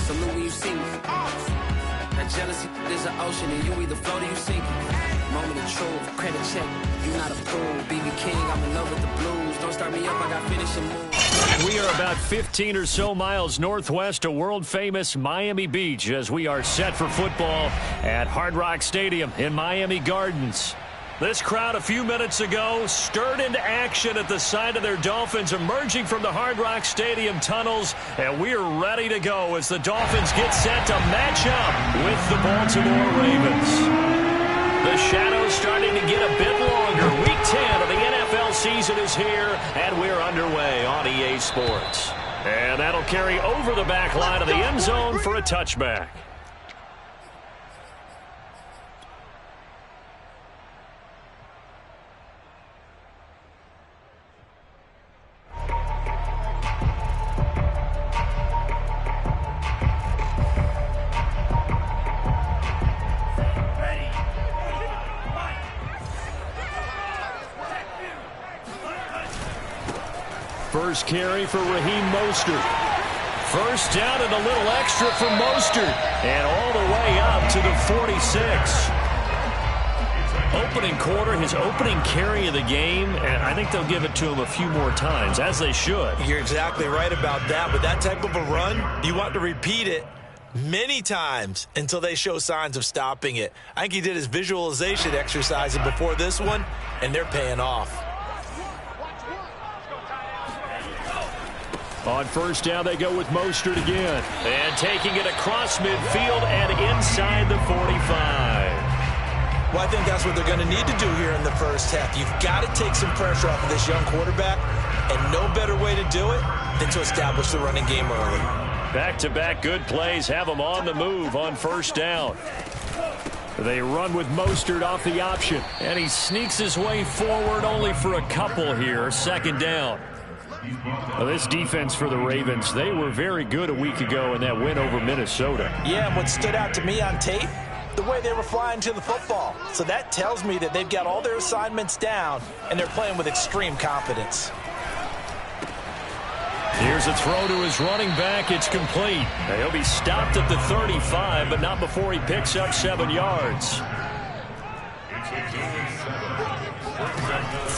salute when you see me. That jealousy is an ocean, and you either float or you sink. Moment of truth, credit check, you not approved. BB King, I'm in love with the blues. Don't start me up, I got finishing moves. We are about 15 or so miles northwest of world-famous Miami Beach as we are set for football at Hard Rock Stadium in Miami Gardens. This crowd a few minutes ago stirred into action at the sight of their Dolphins emerging from the Hard Rock Stadium tunnels, and we are ready to go as the Dolphins get set to match up with the Baltimore Ravens. The shadow's starting to get a bit longer. Week 10 of the NFL season is here, and we're underway on EA Sports. And that'll carry over the back line of the end zone for a touchback. First carry for Raheem Mostert. First down and a little extra for Mostert. And all the way up to the 46. Opening quarter, his opening carry of the game, and I think they'll give it to him a few more times, as they should. You're exactly right about that. With that type of a run, you want to repeat it many times until they show signs of stopping it. I think he did his visualization exercises before this one, and they're paying off. On first down, they go with Mostert again. And taking it across midfield and inside the 45. Well, I think that's what they're going to need to do here in the first half. You've got to take some pressure off of this young quarterback, and no better way to do it than to establish the running game early. Back-to-back good plays have them on the move on first down. They run with Mostert off the option, and he sneaks his way forward only for a couple here. Second down. Well, this defense for the Ravens, they were very good a week ago in that win over Minnesota. Yeah, and what stood out to me on tape, the way they were flying to the football. So that tells me that they've got all their assignments down, and they're playing with extreme confidence. Here's a throw to his running back. It's complete. He'll be stopped at the 35, but not before he picks up 7 yards.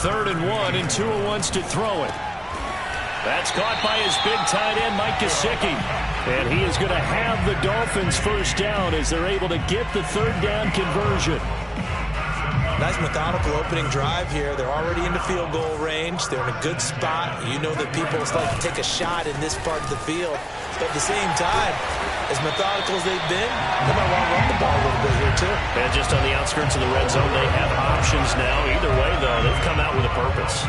3rd and 1, and Tua wants to throw it. That's caught by his big tight end, Mike Gesicki. And he is going to have the Dolphins first down as they're able to get the 3rd down conversion. Nice methodical opening drive here. They're already into field goal range. They're in a good spot. You know that people like to take a shot in this part of the field. But at the same time, as methodical as they've been, they might want to run the ball a little bit here too. And just on the outskirts of the red zone, they have options now. Either way, though, they've come out with a purpose.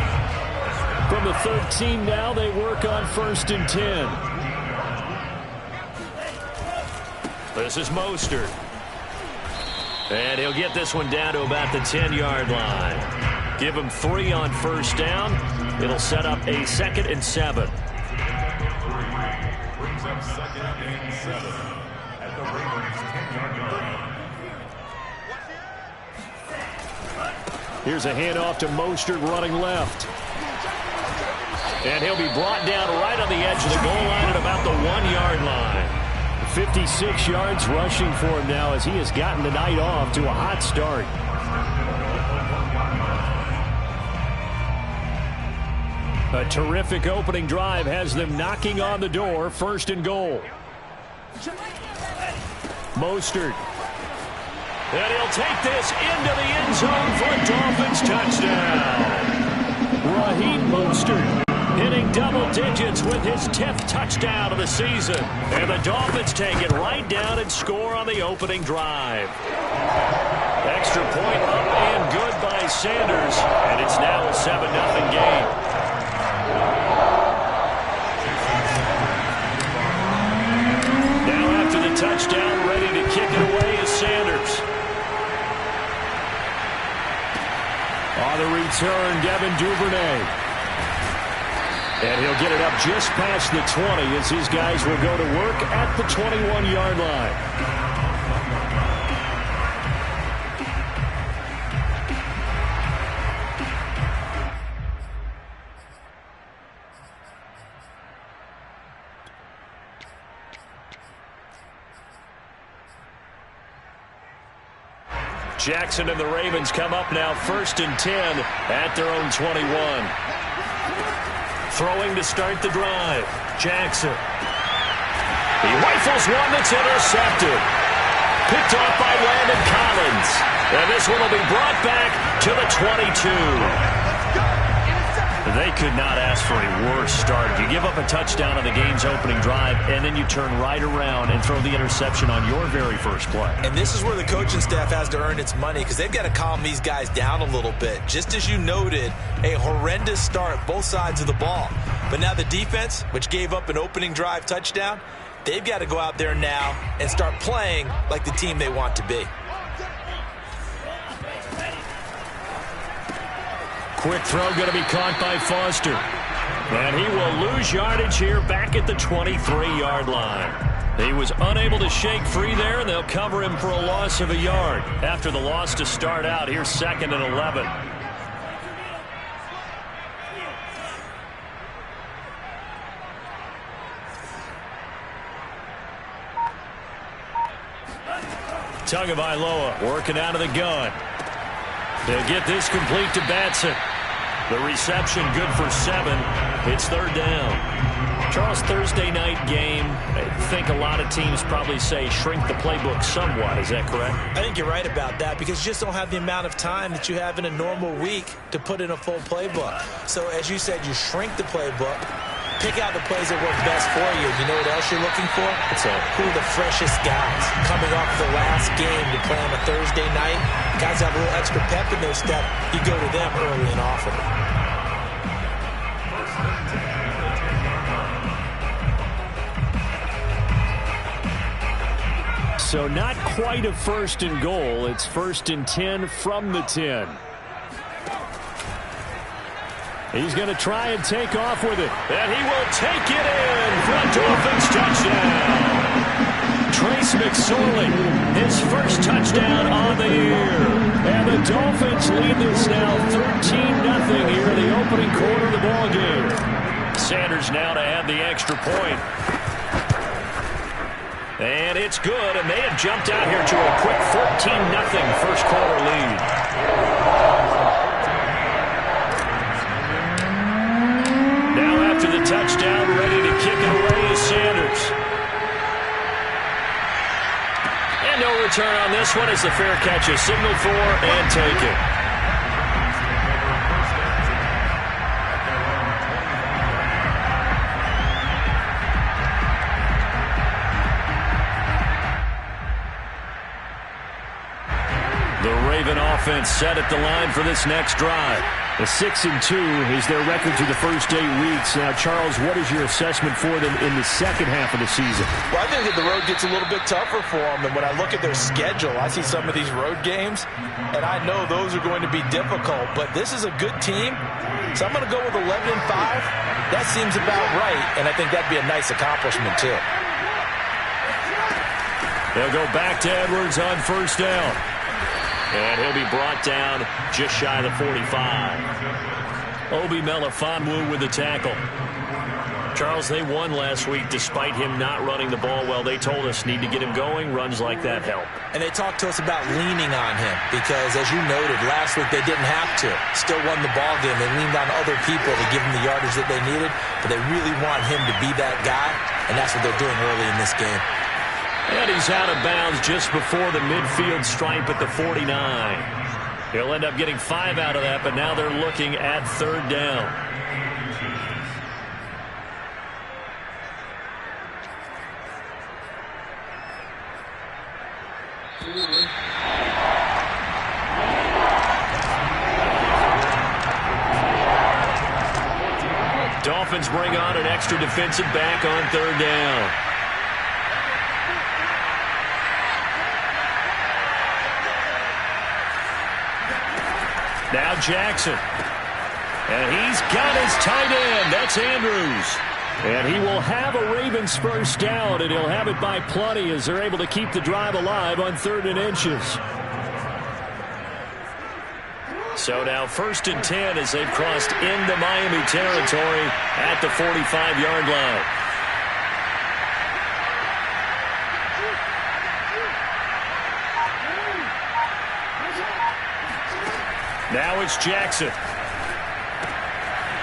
From the 13 now, they work on 1st and 10. This is Mostert. And he'll get this one down to about the 10-yard line. Give him 3 on first down. It'll set up a 2nd and 7. Brings up 2nd and 7 at the Ravens 10-yard line. Here's a handoff to Mostert running left. And he'll be brought down right on the edge of the goal line at about the 1-yard line. 56 yards rushing for him now as he has gotten the night off to a hot start. A terrific opening drive has them knocking on the door. 1st and goal. Mostert. And he'll take this into the end zone for a Dolphins touchdown. Raheem Mostert hitting double digits with his 10th touchdown of the season. And the Dolphins take it right down and score on the opening drive. Extra point up and good by Sanders. And it's now a 7-0 game. Now after the touchdown, ready to kick it away is Sanders. On the return, Devin Duvernay. And he'll get it up just past the 20 as his guys will go to work at the 21-yard line. Jackson and the Ravens come up now 1st and 10 at their own 21. Throwing to start the drive. Jackson. He rifles one that's intercepted. Picked off by Landon Collins. And this one will be brought back to the 22. They could not ask for a worse start. You give up a touchdown on the game's opening drive, and then you turn right around and throw the interception on your very first play. And this is where the coaching staff has to earn its money, because they've got to calm these guys down a little bit. Just as you noted, a horrendous start, both sides of the ball. But now the defense, which gave up an opening drive touchdown, they've got to go out there now and start playing like the team they want to be. Quick throw going to be caught by Foster. And he will lose yardage here back at the 23-yard line. He was unable to shake free there, and they'll cover him for a loss of a yard. After the loss to start out, here's 2nd and 11. Tagovailoa working out of the gun. They'll get this complete to Batson. The reception good for 7. It's 3rd down. Charles, Thursday night game, I think a lot of teams probably say shrink the playbook somewhat. Is that correct? I think you're right about that, because you just don't have the amount of time that you have in a normal week to put in a full playbook. So as you said, you shrink the playbook, pick out the plays that work best for you. You know what else you're looking for? Who are the freshest guys coming off the last game to play on a Thursday night? Guys have a little extra pep in their step. You go to them early and often. So not quite a 1st and goal. It's 1st and 10 from the 10. He's going to try and take off with it. And he will take it in for a Dolphins touchdown. Trace McSorley, his first touchdown on the year. And the Dolphins lead this now 13-0 here in the opening quarter of the ballgame. Sanders now to add the extra point. And it's good, and they have jumped out here to a quick 14-0 first quarter lead. Now after the touchdown, ready to kick it away is Sanders. And no return on this one as the fair catch is signaled for and taken. Offense set at the line for this next drive. A 6-2 is their record through the first 8 weeks. Now, Charles, what is your assessment for them in the second half of the season? Well, I think that the road gets a little bit tougher for them. And when I look at their schedule, I see some of these road games, and I know those are going to be difficult. But this is a good team, so I'm going to go with 11-5. That seems about right, and I think that'd be a nice accomplishment, too. They'll go back to Edwards on 1st down. And he'll be brought down just shy of the 45. Obi Melifonwu with the tackle. Charles, they won last week despite him not running the ball well. They told us need to get him going. Runs like that help. And they talked to us about leaning on him because, as you noted, last week they didn't have to. Still won the ball game. They leaned on other people to give them the yardage that they needed, but they really want him to be that guy, and that's what they're doing early in this game. And he's out of bounds just before the midfield stripe at the 49. He'll end up getting 5 out of that, but now they're looking at 3rd down. Dolphins bring on an extra defensive back on 3rd down. Now Jackson. And he's got his tight end. That's Andrews. And he will have a Ravens first down, and he'll have it by plenty as they're able to keep the drive alive on 3rd and inches. So now 1st and 10 as they've crossed into Miami territory at the 45-yard line. Now it's Jackson.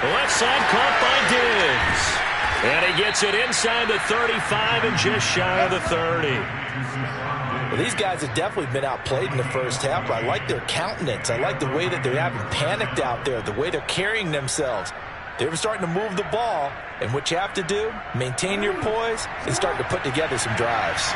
Left side caught by Diggs. And he gets it inside the 35 and just shy of the 30. Well, these guys have definitely been outplayed in the first half, but I like their countenance. I like the way that they haven't panicked out there, the way they're carrying themselves. They're starting to move the ball, and what you have to do, maintain your poise and start to put together some drives.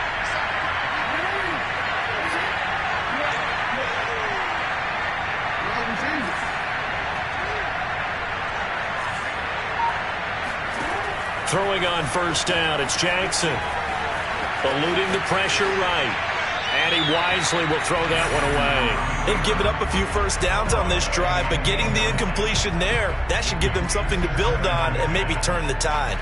Throwing on first down, it's Jackson. Eluding the pressure right. And he wisely will throw that one away. They've given up a few first downs on this drive, but getting the incompletion there, that should give them something to build on and maybe turn the tide.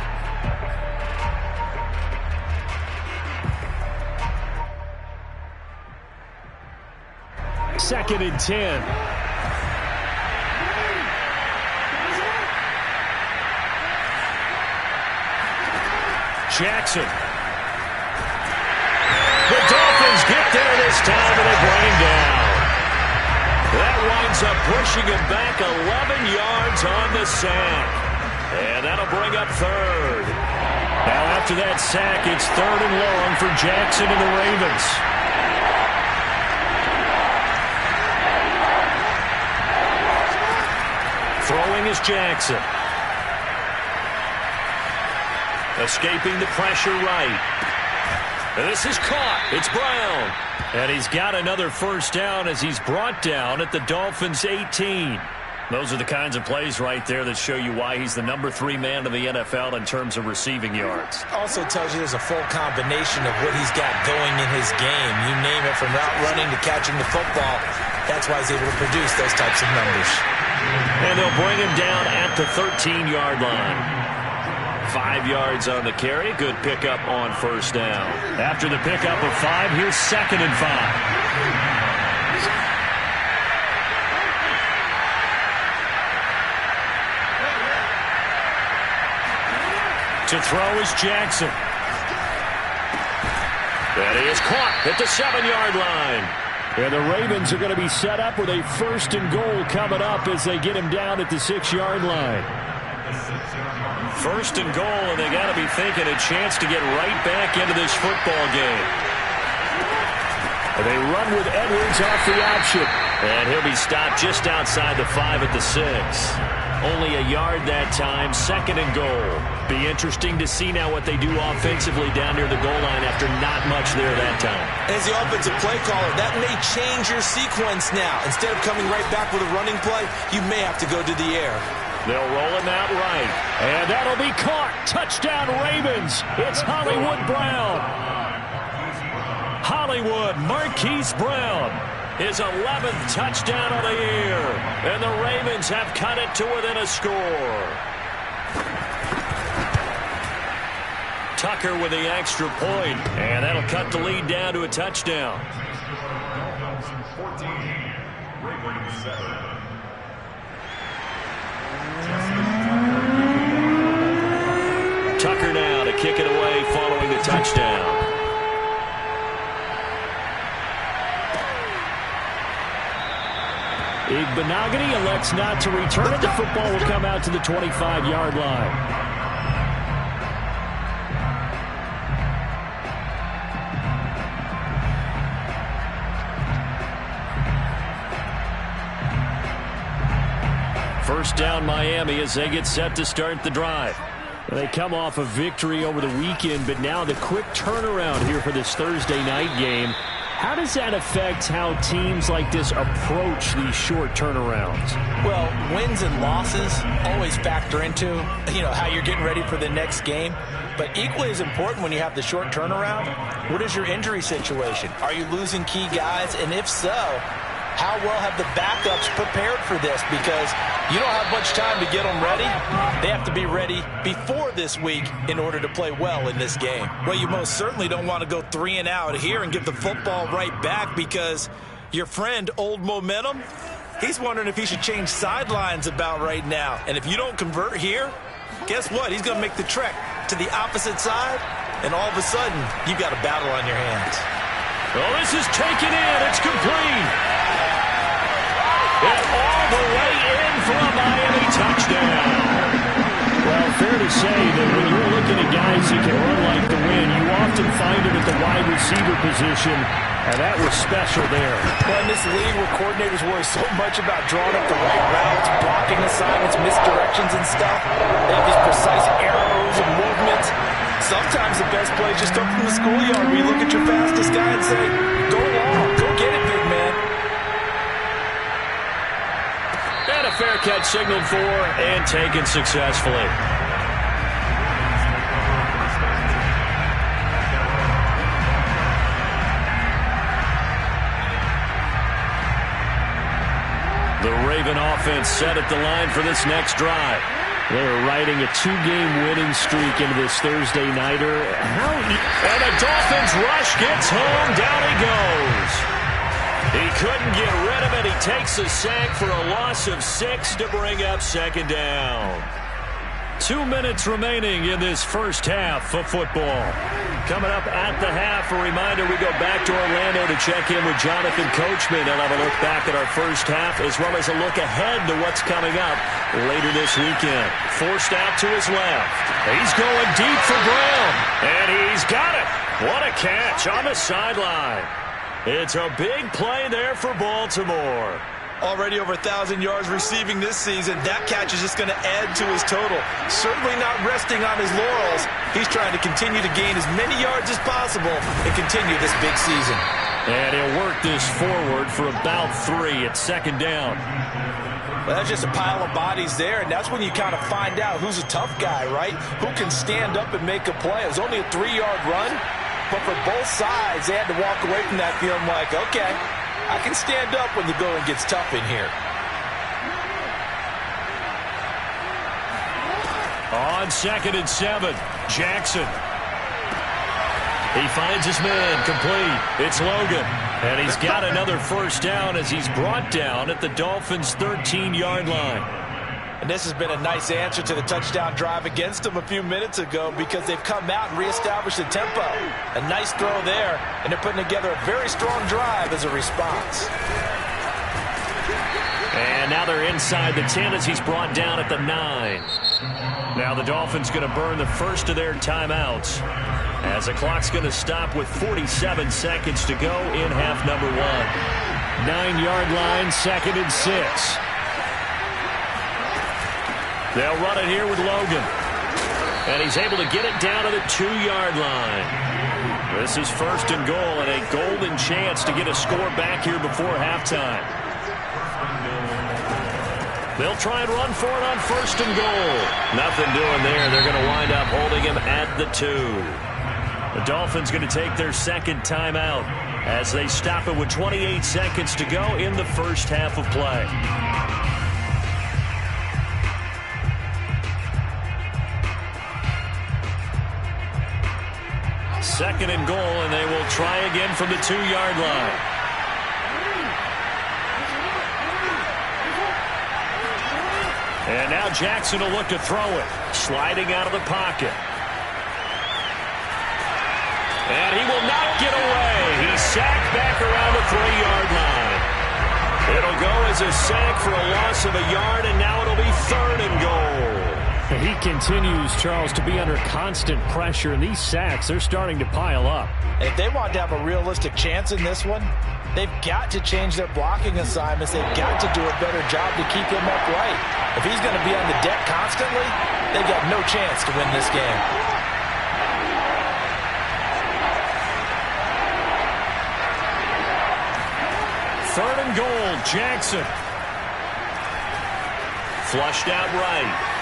Second and 10. Jackson. The Dolphins get there this time, and they bring him down. That winds up pushing him back 11 yards on the sack. And that'll bring up third. Now after that sack, it's third and long for Jackson and the Ravens. Throwing is Jackson. Escaping the pressure right. And this is caught. It's Brown. And he's got another first down as he's brought down at the Dolphins' 18. Those are the kinds of plays right there that show you why he's the number 3 man in the NFL in terms of receiving yards. Also tells you there's a full combination of what he's got going in his game. You name it, from route running to catching the football. That's why he's able to produce those types of numbers. And they'll bring him down at the 13-yard line. 5 yards on the carry. Good pickup on first down. After the pickup of 5, here's second and 5. To throw is Jackson. And he is caught at the 7-yard line. And the Ravens are going to be set up with a first and goal coming up as they get him down at the 6-yard line. First and goal, and they got to be thinking a chance to get right back into this football game. And they run with Edwards off the option. And he'll be stopped just outside the 5 at the 6. Only a yard that time, second and goal. Be interesting to see now what they do offensively down near the goal line after not much there that time. As the offensive play caller, that may change your sequence now. Instead of coming right back with a running play, you may have to go to the air. They'll roll him out right. And that'll be caught. Touchdown Ravens. It's Hollywood Brown. Hollywood Marquise Brown. His 11th touchdown of the year. And the Ravens have cut it to within a score. Tucker with the extra point. And that'll cut the lead down to a touchdown. 14, Ravens 7. Tucker now to kick it away following the touchdown. Igbenogany elects not to return it. The football will come out to the 25-yard line. First down Miami as they get set to start the drive. They come off a victory over the weekend, but now the quick turnaround here for this Thursday night game. How does that affect how teams like this approach these short turnarounds? Well, wins and losses always factor into, how you're getting ready for the next game. But equally as important when you have the short turnaround, what is your injury situation? Are you losing key guys? And if so, how well have the backups prepared for this? Because you don't have much time to get them ready. They have to be ready before this week in order to play well in this game. Well, you most certainly don't want to go 3 and out here and give the football right back, because your friend, Old Momentum, he's wondering if he should change sidelines about right now. And if you don't convert here, guess what? He's going to make the trek to the opposite side, and all of a sudden, you've got a battle on your hands. Well, this is taken in. It's complete. And all the way in for a Miami touchdown. Well, fair to say that when you're looking at guys that can run like the wind, you often find them at the wide receiver position, and that was special there. Well, in this league where coordinators worry so much about drawing up the right routes, blocking assignments, misdirections and stuff, they have these precise arrows and movements. Sometimes the best play is just up from the schoolyard where you look at your fastest guy and say, go long, go get it, big man. And a fair catch signaled for and taken successfully. The Raven offense set at the line for this next drive. They're riding a 2-game winning streak into this Thursday nighter. And the Dolphins rush gets home. Down he goes. He couldn't get rid of it. He takes a sack for a loss of 6 to bring up second down. 2 minutes remaining in this first half of football. Coming up at the half, a reminder, we go back to Orlando to check in with Jonathan Coachman and have a look back at our first half as well as a look ahead to what's coming up later this weekend. Forced out to his left. He's going deep for Brown, and he's got it. What a catch on the sideline. It's a big play there for Baltimore. Already over 1,000 yards receiving this season. That catch is just going to add to his total. Certainly not resting on his laurels. He's trying to continue to gain as many yards as possible and continue this big season. And he'll work this forward for about 3 at second down. Well, that's just a pile of bodies there, and that's when you kind of find out who's a tough guy, right? Who can stand up and make a play. It was only a 3-yard run, but for both sides, they had to walk away from that feeling like, okay, I can stand up when the going gets tough in here. On 2nd and 7, Jackson. He finds his man complete. It's Logan. And he's got another first down as he's brought down at the Dolphins' 13-yard line. And this has been a nice answer to the touchdown drive against them a few minutes ago because they've come out and reestablished the tempo. A nice throw there, and they're putting together a very strong drive as a response. And now they're inside the 10 as he's brought down at the 9. Now the Dolphins going to burn the first of their timeouts as the clock's going to stop with 47 seconds to go in half number 1. 9-yard line, 2nd and 6. They'll run it here with Logan. And he's able to get it down to the 2-yard line. This is 1st and goal and a golden chance to get a score back here before halftime. They'll try and run for it on 1st and goal. Nothing doing there. They're going to wind up holding him at the 2. The Dolphins going to take their second timeout as they stop it with 28 seconds to go in the first half of play. 2nd and goal, and they will try again from the 2-yard line. And now Jackson will look to throw it. Sliding out of the pocket. And he will not get away. He's sacked back around the 3-yard line. It'll go as a sack for a loss of a yard, and now it'll be 3rd and goal. He continues, Charles, to be under constant pressure, and these sacks, they're starting to pile up. If they want to have a realistic chance in this one, they've got to change their blocking assignments. They've got to do a better job to keep him upright. If he's going to be on the deck constantly, they've got no chance to win this game. Third and goal, Jackson. Flushed out right.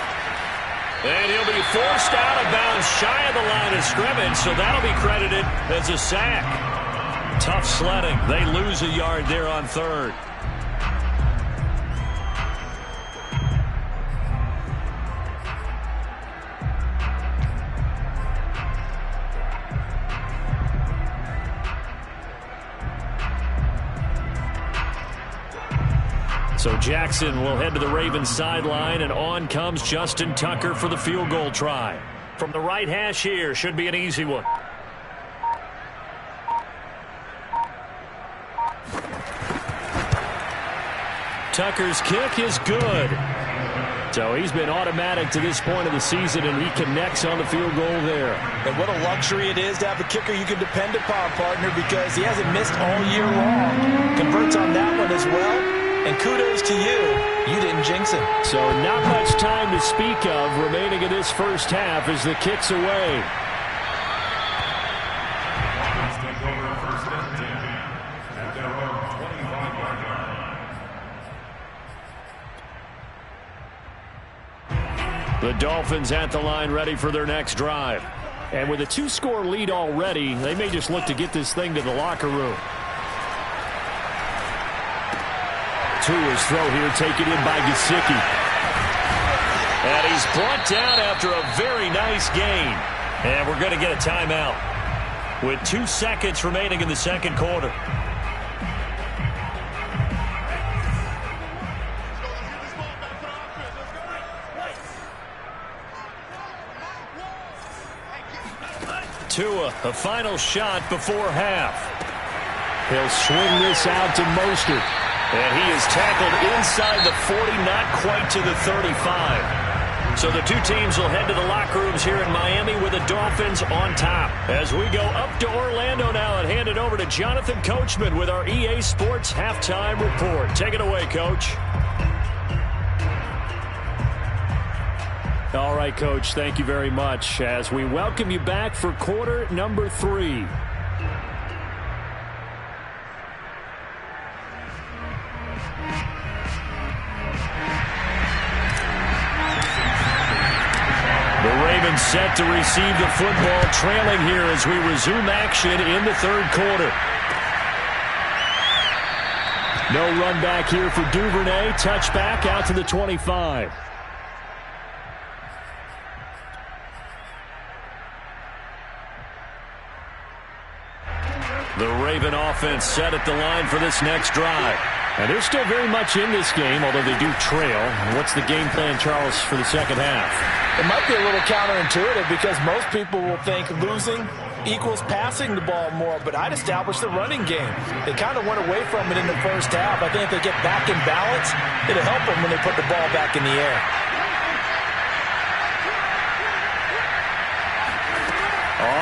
And he'll be forced out of bounds shy of the line of scrimmage, so that'll be credited as a sack. Tough sledding. They lose a yard there on 3rd. So Jackson will head to the Ravens sideline, and on comes Justin Tucker for the field goal try. From the right hash here, should be an easy one. Tucker's kick is good. So he's been automatic to this point of the season, and he connects on the field goal there. And what a luxury it is to have a kicker you can depend upon, partner, because he hasn't missed all year long. Converts on that one as well. And kudos to you. You didn't jinx him. So not much time to speak of remaining in this first half as the kick's away. The Dolphins at the line ready for their next drive. And with a 2-score lead already, they may just look to get this thing to the locker room. Tua's throw here taken in by Gesicki. And he's brought down after a very nice gain. And we're going to get a timeout with 2 seconds remaining in the second quarter. Tua, a final shot before half. He'll swing this out to Mostert. And he is tackled inside the 40, not quite to the 35. So the two teams will head to the locker rooms here in Miami with the Dolphins on top. As we go up to Orlando now and hand it over to Jonathan Coachman with our EA Sports Halftime Report. Take it away, Coach. All right, Coach, thank you very much as we welcome you back for quarter number 3. The Ravens set to receive the football, trailing here as we resume action in the third quarter. No run back here for Duvernay. Touchback out to the 25. The Raven offense set at the line for this next drive. And they're still very much in this game, although they do trail. What's the game plan, Charles, for the second half? It might be a little counterintuitive because most people will think losing equals passing the ball more, but I'd establish the running game. They kind of went away from it in the first half. I think if they get back in balance, it'll help them when they put the ball back in the air.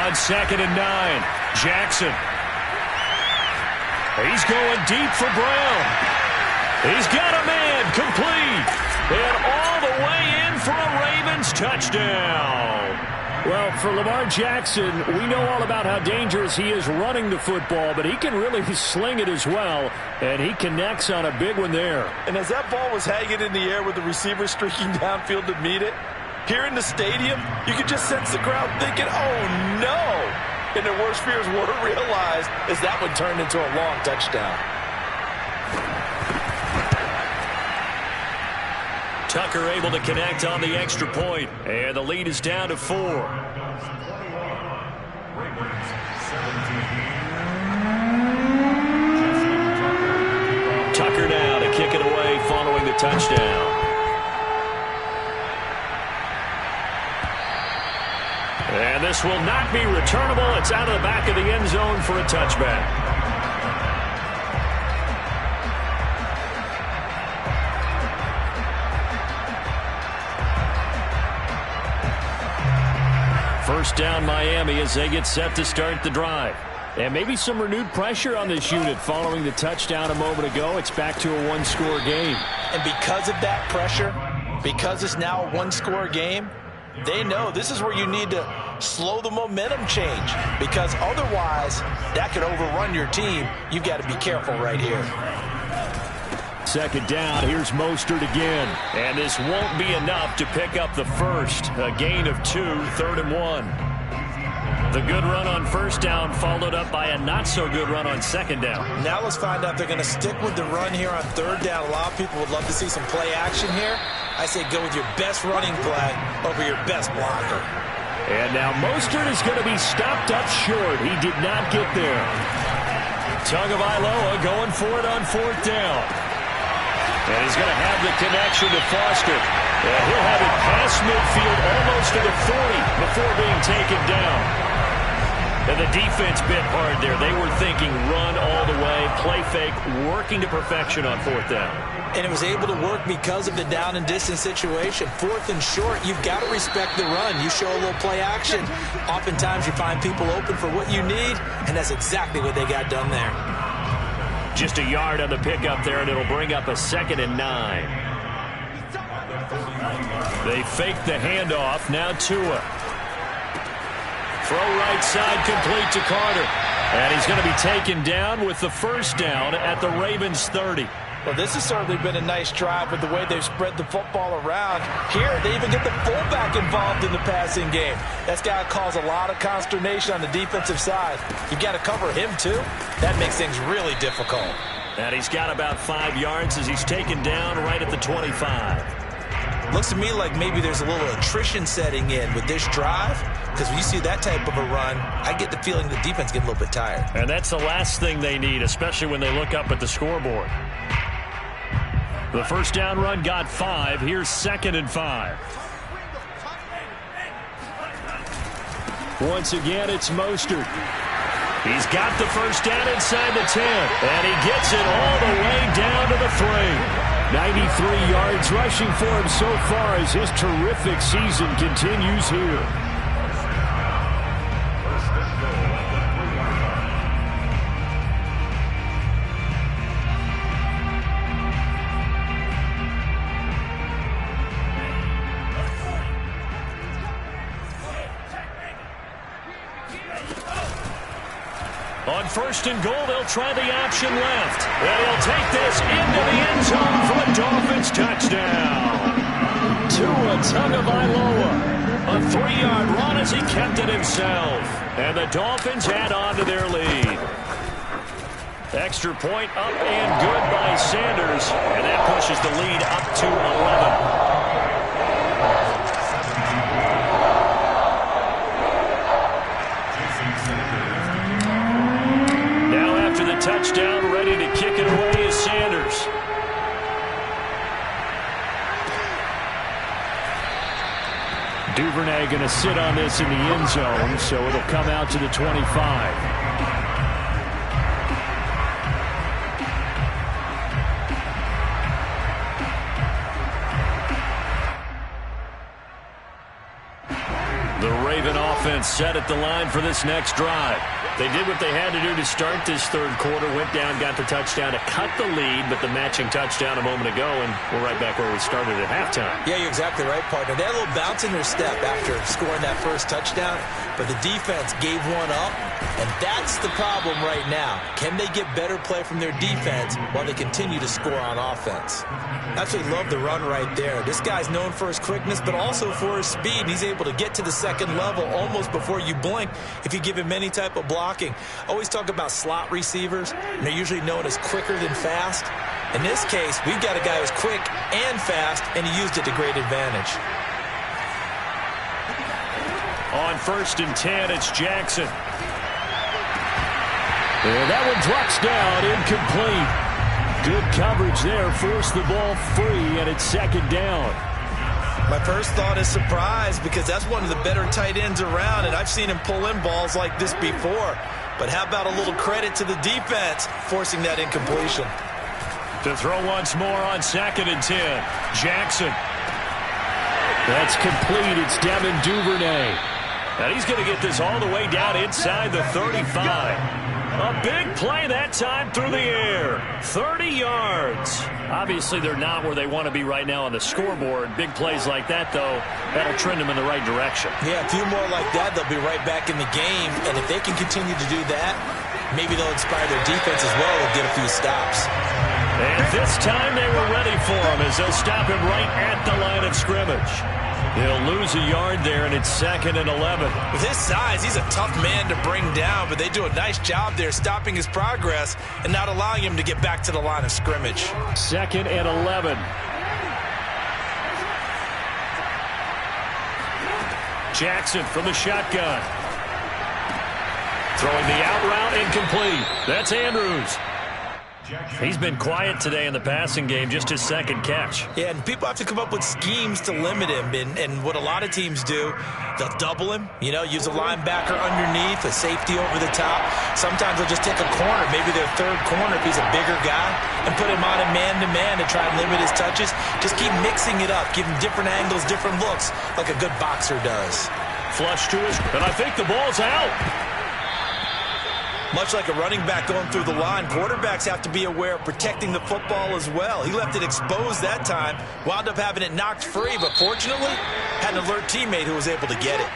On 2nd and 9, Jackson. He's going deep for Brown. He's got a man complete. And all the way in for a Ravens touchdown. Well, for Lamar Jackson, we know all about how dangerous he is running the football, but he can really sling it as well, and he connects on a big one there. And as that ball was hanging in the air with the receiver streaking downfield to meet it, here in the stadium, you could just sense the crowd thinking, oh, no. And their worst fears were realized as that one turned into a long touchdown. Tucker able to connect on the extra point, and the lead is down to 4. Tucker now to kick it away following the touchdown. And this will not be returnable. It's out of the back of the end zone for a touchback. First down Miami as they get set to start the drive. And maybe some renewed pressure on this unit following the touchdown a moment ago. It's back to a one-score game. And because of that pressure, because it's now a one-score game, they know this is where you need to slow the momentum change, because otherwise that could overrun your team. You've got to be careful right here. Second down, here's Mostert again. And this won't be enough to pick up the first. A gain of 2, 3rd and 1. The good run on first down followed up by a not-so-good run on second down. Now let's find out if they're going to stick with the run here on third down. A lot of people would love to see some play action here. I say go with your best running play over your best blocker. And now Mostert is going to be stopped up short. He did not get there. Tagovailoa going for it on 4th down. And he's going to have the connection to Foster. And he'll have it past midfield almost to the 40 before being taken down. And the defense bit hard there. They were thinking run all the way, play fake, working to perfection on fourth down. And it was able to work because of the down and distance situation. Fourth and short, you've got to respect the run. You show a little play action. Oftentimes you find people open for what you need, and that's exactly what they got done there. Just a yard on the pickup there, and it'll bring up a 2nd and 9. They fake the handoff. Now Tua. Throw right side complete to Carter. And he's going to be taken down with the first down at the Ravens 30. Well, this has certainly been a nice drive with the way they've spread the football around. Here, they even get the fullback involved in the passing game. That's got to cause a lot of consternation on the defensive side. You've got to cover him, too. That makes things really difficult. And he's got about 5 yards as he's taken down right at the 25. Looks to me like maybe there's a little attrition setting in with this drive, because when you see that type of a run, I get the feeling the defense gets a little bit tired. And that's the last thing they need, especially when they look up at the scoreboard. The first down run got 5. Here's 2nd and 5. Once again, it's Mostert. He's got the first down inside the 10, and he gets it all the way down to the 3. 93 yards rushing for him so far as his terrific season continues here. On 1st and goal, they'll try the option left. And he'll take this into the end zone for a Dolphins touchdown. Tua Tagovailoa. A 3-yard run as he kept it himself. And the Dolphins add on to their lead. Extra point up and good by Sanders. And that pushes the lead up to 11. Touchdown, ready to kick it away is Sanders. Duvernay going to sit on this in the end zone, so it'll come out to the 25. The Raven offense set at the line for this next drive. They did what they had to do to start this third quarter, went down, got the touchdown to cut the lead, but the matching touchdown a moment ago, and we're right back where we started at halftime. Yeah, you're exactly right, partner. They had a little bounce in their step after scoring that first touchdown, but the defense gave one up, and that's the problem right now. Can they get better play from their defense while they continue to score on offense? Absolutely love the run right there. This guy's known for his quickness, but also for his speed. He's able to get to the second level almost before you blink if you give him any type of blocking. I always talk about slot receivers, and they're usually known as quicker than fast. In this case, we've got a guy who's quick and fast, and he used it to great advantage. On 1st and 10, it's Jackson. And that one drops down, incomplete. Good coverage there, forced the ball free, and it's 2nd down. My first thought is surprise, because that's one of the better tight ends around, and I've seen him pull in balls like this before. But how about a little credit to the defense forcing that incompletion? To throw once more on 2nd and 10. Jackson. That's complete. It's Devin Duvernay. And he's going to get this all the way down inside the 35. A big play that time through the air. 30 yards. Obviously, they're not where they want to be right now on the scoreboard. Big plays like that, though, that'll trend them in the right direction. Yeah, a few more like that, they'll be right back in the game. And if they can continue to do that, maybe they'll inspire their defense as well. They'll get a few stops. And this time they were ready for him as they'll stop him right at the line of scrimmage. He'll lose a yard there, and it's 2nd and 11. With his size, he's a tough man to bring down, but they do a nice job there stopping his progress and not allowing him to get back to the line of scrimmage. 2nd and 11. Jackson from the shotgun. Throwing the out route, incomplete. That's Andrews. He's been quiet today in the passing game, just his second catch. Yeah, and people have to come up with schemes to limit him. And what a lot of teams do, they'll double him, use a linebacker underneath, a safety over the top. Sometimes they'll just take a corner, maybe their third corner if he's a bigger guy, and put him on a man-to-man to try and limit his touches. Just keep mixing it up, give him different angles, different looks, like a good boxer does. Flush to his, and I think the ball's out. Much like a running back going through the line, quarterbacks have to be aware of protecting the football as well. He left it exposed that time, wound up having it knocked free, but fortunately had an alert teammate who was able to get it.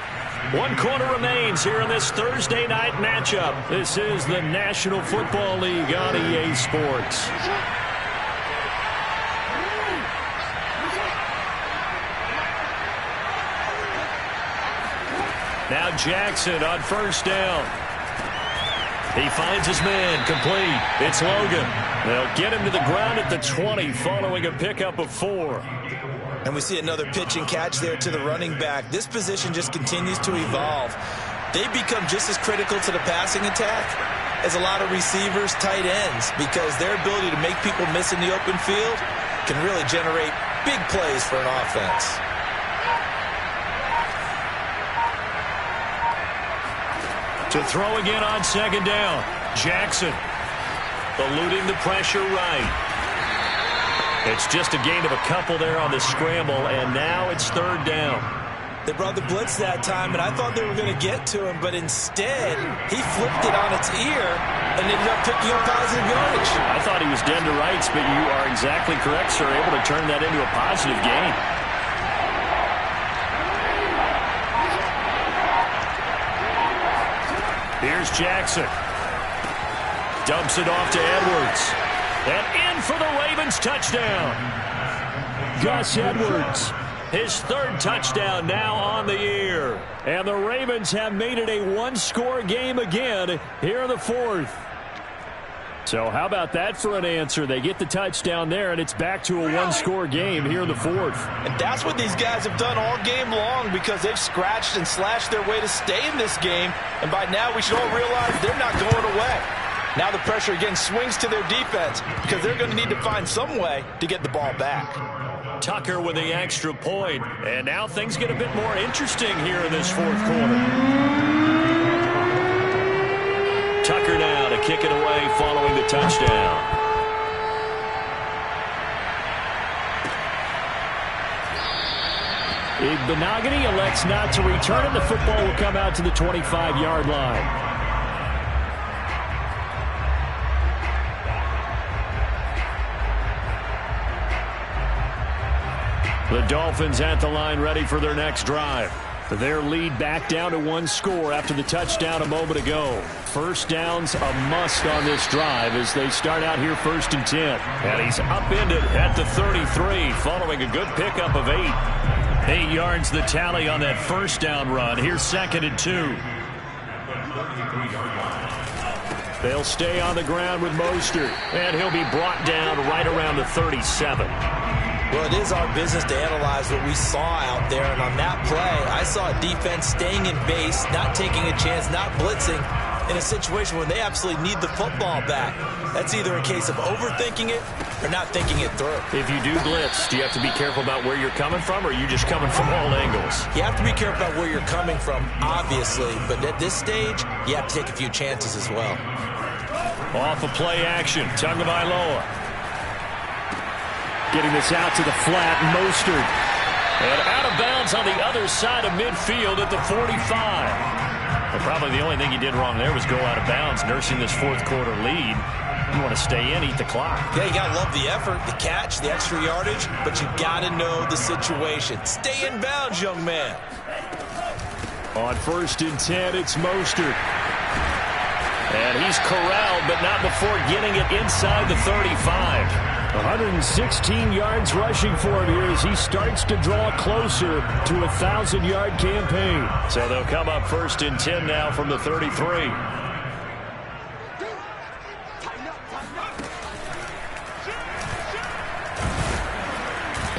1 quarter remains here in this Thursday night matchup. This is the National Football League on EA Sports. Now Jackson on first down. He finds his man, complete. It's Logan. They'll get him to the ground at the 20 following a pickup of 4. And we see another pitch and catch there to the running back. This position just continues to evolve. They become just as critical to the passing attack as a lot of receivers, tight ends, because their ability to make people miss in the open field can really generate big plays for an offense. To throw again on second down. Jackson eluding the pressure right. It's just a gain of a couple there on the scramble, and now it's third down. They brought the blitz that time, and I thought they were going to get to him, but instead he flipped it on its ear and ended up picking up positive yardage. I thought he was dead to rights, but you are exactly correct, sir. Able to turn that into a positive gain. Here's Jackson. Dumps it off to Edwards. And in for the Ravens touchdown. Gus Edwards, his third touchdown now on the year. And the Ravens have made it a one-score game again here in the fourth. So how about that for an answer? They get the touchdown there, and it's back to a one-score game here in the fourth. And that's what these guys have done all game long, because they've scratched and slashed their way to stay in this game. And by now we should all realize they're not going away. Now the pressure again swings to their defense, because they're going to need to find some way to get the ball back. Tucker with the extra point. And now things get a bit more interesting here in this fourth quarter. Tucker now to kick it away following the touchdown. Benogany elects not to return, and the football will come out to the 25-yard line. The Dolphins at the line ready for their next drive. Their lead back down to one score after the touchdown a moment ago. First down's a must on this drive as they start out here 1st and 10. And he's upended at the 33 following a good pickup of 8. 8 yards the tally on that first down run. Here's 2nd and 2. They'll stay on the ground with Mostert, and he'll be brought down right around the 37. Well, it is our business to analyze what we saw out there, and on that play, I saw a defense staying in base, not taking a chance, not blitzing, in a situation where they absolutely need the football back. That's either a case of overthinking it or not thinking it through. If you do blitz, do you have to be careful about where you're coming from, or are you just coming from all angles? You have to be careful about where you're coming from, obviously, but at this stage, you have to take a few chances as well. Off of play action, Tagovailoa. Getting this out to the flat, Mostert. And out of bounds on the other side of midfield at the 45. Well, probably the only thing he did wrong there was go out of bounds, nursing this fourth quarter lead. You want to stay in, eat the clock. Yeah, you got to love the effort, the catch, the extra yardage, but you got to know the situation. Stay in bounds, young man. On 1st and 10, it's Mostert. And he's corralled, but not before getting it inside the 35. 116 yards rushing for him here as he starts to draw closer to a 1,000-yard campaign. So they'll come up 1st and 10 now from the 33.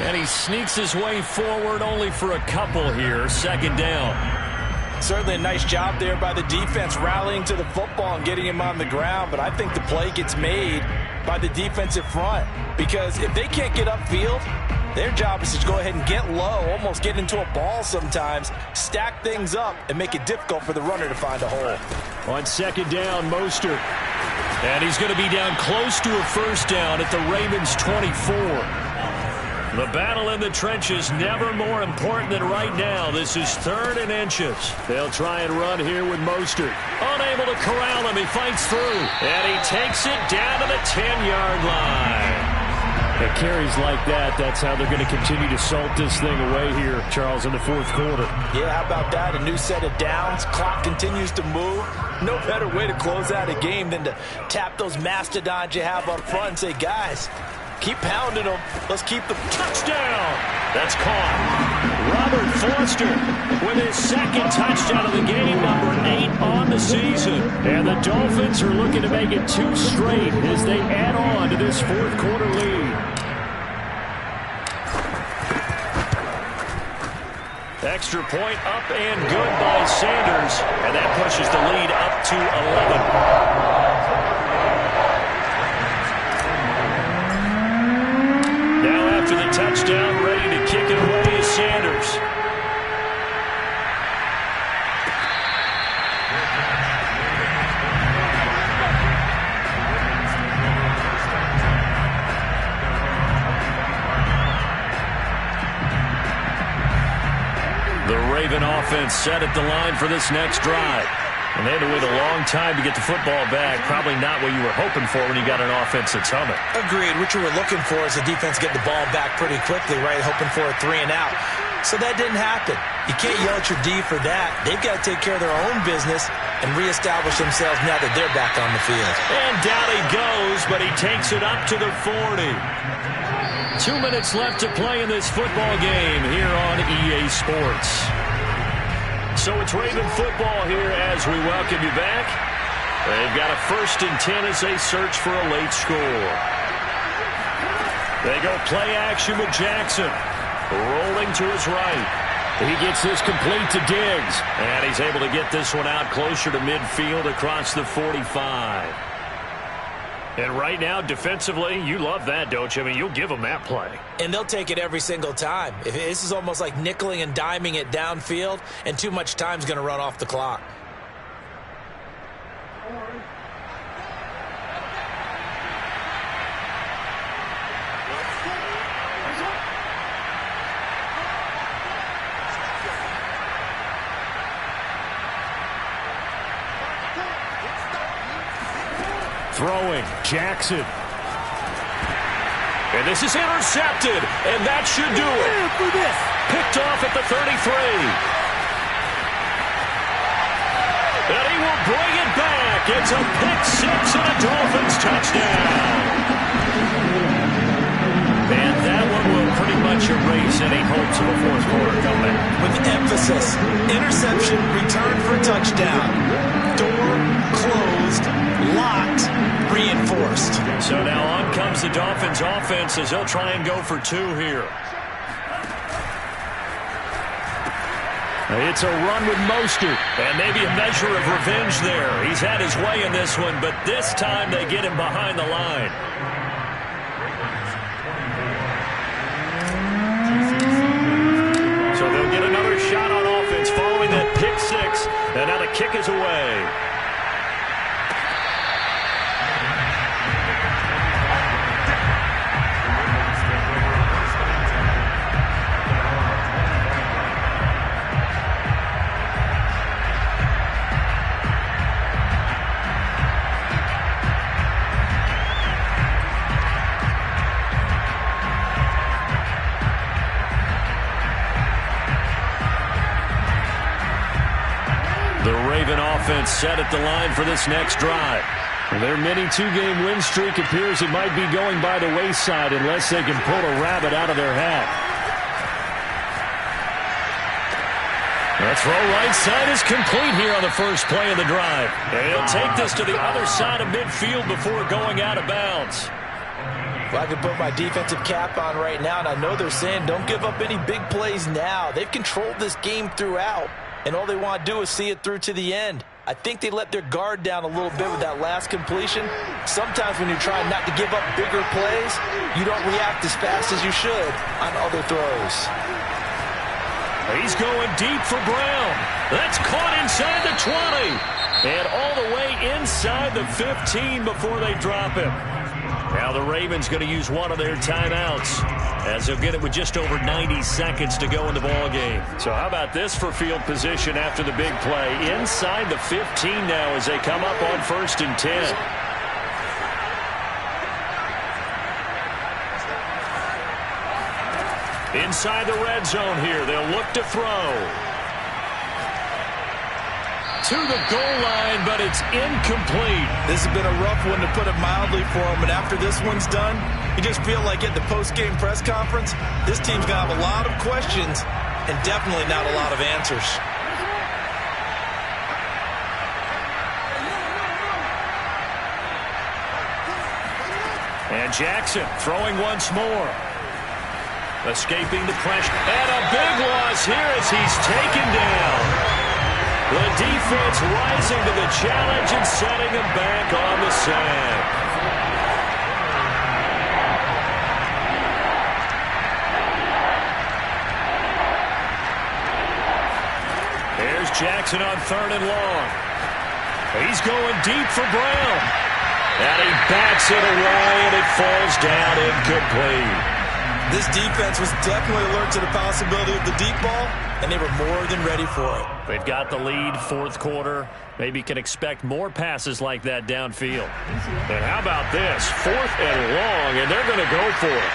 And he sneaks his way forward only for a couple here. 2nd down. Certainly a nice job there by the defense rallying to the football and getting him on the ground, but I think the play gets made by the defensive front, because if they can't get upfield, their job is to go ahead and get low, almost get into a ball sometimes, stack things up, and make it difficult for the runner to find a hole. On second down, Mostert. And he's going to be down close to a first down at the Ravens' 24. The battle in the trenches never more important than right now. This is 3rd and inches. They'll try and run here with Mostert. Unable to corral him. He fights through. And he takes it down to the 10-yard line. At carries like that, that's how they're going to continue to salt this thing away here, Charles, in the 4th quarter. Yeah, how about that? A new set of downs. Clock continues to move. No better way to close out a game than to tap those mastodons you have up front and say, guys, keep pounding them. Let's keep the touchdown. That's caught. Robert Foster with his 2nd touchdown of the game, number 8 on the season. And the Dolphins are looking to make it 2 straight as they add on to this 4th quarter lead. Extra point up and good by Sanders. And that pushes the lead up to 11. Now after the touchdown, ready to kick it away is Sanders. The Raven offense set at the line for this next drive. And they had to wait a long time to get the football back. Probably not what you were hoping for when you got an offense that's humming. Agreed. What you were looking for is the defense get the ball back pretty quickly, right? Hoping for a 3 and out. So that didn't happen. You can't yell at your D for that. They've got to take care of their own business and reestablish themselves now that they're back on the field. And down he goes, but he takes it up to the 40. 2 minutes left to play in this football game here on EA Sports. So it's Raven football here as we welcome you back. They've got a 1st and 10 as they search for a late score. They go play action with Jackson. Rolling to his right. He gets this complete to Diggs. And he's able to get this one out closer to midfield across the 45. And right now, defensively, you love that, don't you? I mean, you'll give them that play. And they'll take it every single time. This is almost like nickeling and diming it downfield, and too much time's going to run off the clock. Throwing, Jackson. And this is intercepted, and that should do it. Picked off at the 33. And he will bring it back. It's a pick-6 and a Dolphins touchdown. And that one will pretty much erase any hopes of a 4th quarter comeback. With emphasis, interception, return for touchdown. Door closed, locked, reinforced. So now on comes the Dolphins offense as they'll try and go for 2 here. It's a run with Mostert, and maybe a measure of revenge there. He's had his way in this one, but this time they get him behind the line. So they'll get another shot on offense following that pick-6, and now the kick is away. Offense set at the line for this next drive. Their mini 2-game win streak appears it might be going by the wayside unless they can pull a rabbit out of their hat. The throw right side is complete here on the first play of the drive. And he'll take this to the other side of midfield before going out of bounds. Well, I can put my defensive cap on right now, and I know they're saying don't give up any big plays now. They've controlled this game throughout, and all they want to do is see it through to the end. I think they let their guard down a little bit with that last completion. Sometimes when you're trying not to give up bigger plays, you don't react as fast as you should on other throws. He's going deep for Brown. That's caught inside the 20. And all the way inside the 15 before they drop him. Now the Ravens going to use one of their timeouts, as they'll get it with just over 90 seconds to go in the ball game. So how about this for field position after the big play? Inside the 15 now as they come up on 1st and 10. Inside the red zone here, they'll look to throw. To the goal line, but it's incomplete. This has been a rough one, to put it mildly, for him. And after this one's done, you just feel like at the post-game press conference, this team's going to have a lot of questions and definitely not a lot of answers. And Jackson throwing once more. Escaping the pressure. And a big loss here as he's taken down. The defense rising to the challenge and setting him back on the sack. There's Jackson on 3rd and long. He's going deep for Brown. And he bats it away, and it falls down incomplete. This defense was definitely alert to the possibility of the deep ball, and they were more than ready for it. They've got the lead, 4th quarter. Maybe can expect more passes like that downfield. And how about this? 4th and long, and they're going to go for it.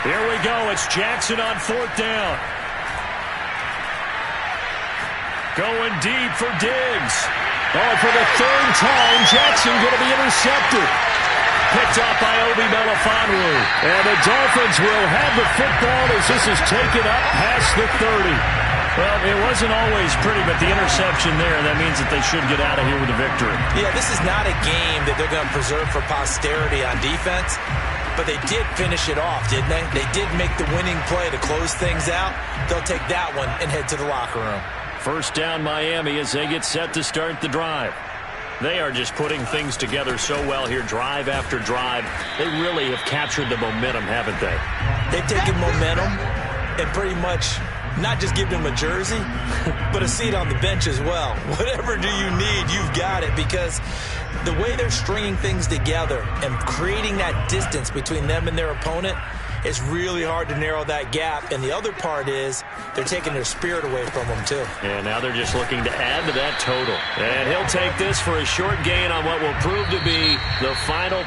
Here we go. It's Jackson on 4th down. Going deep for Diggs. Oh, for the 3rd time, Jackson going to be intercepted. Picked up by Obi Melifonwu. And the Dolphins will have the football as this is taken up past the 30. Well, it wasn't always pretty, but the interception there, that means that they should get out of here with a victory. Yeah, this is not a game that they're going to preserve for posterity on defense, but they did finish it off, didn't they? They did make the winning play to close things out. They'll take that one and head to the locker room. 1st down Miami as they get set to start the drive. They are just putting things together so well here, drive after drive. They really have captured the momentum, haven't they? They've taken momentum and pretty much not just given them a jersey, but a seat on the bench as well. Whatever do you need, you've got it, because the way they're stringing things together and creating that distance between them and their opponent, it's really hard to narrow that gap. And the other part is they're taking their spirit away from them, too. And now they're just looking to add to that total. And he'll take this for a short gain on what will prove to be the final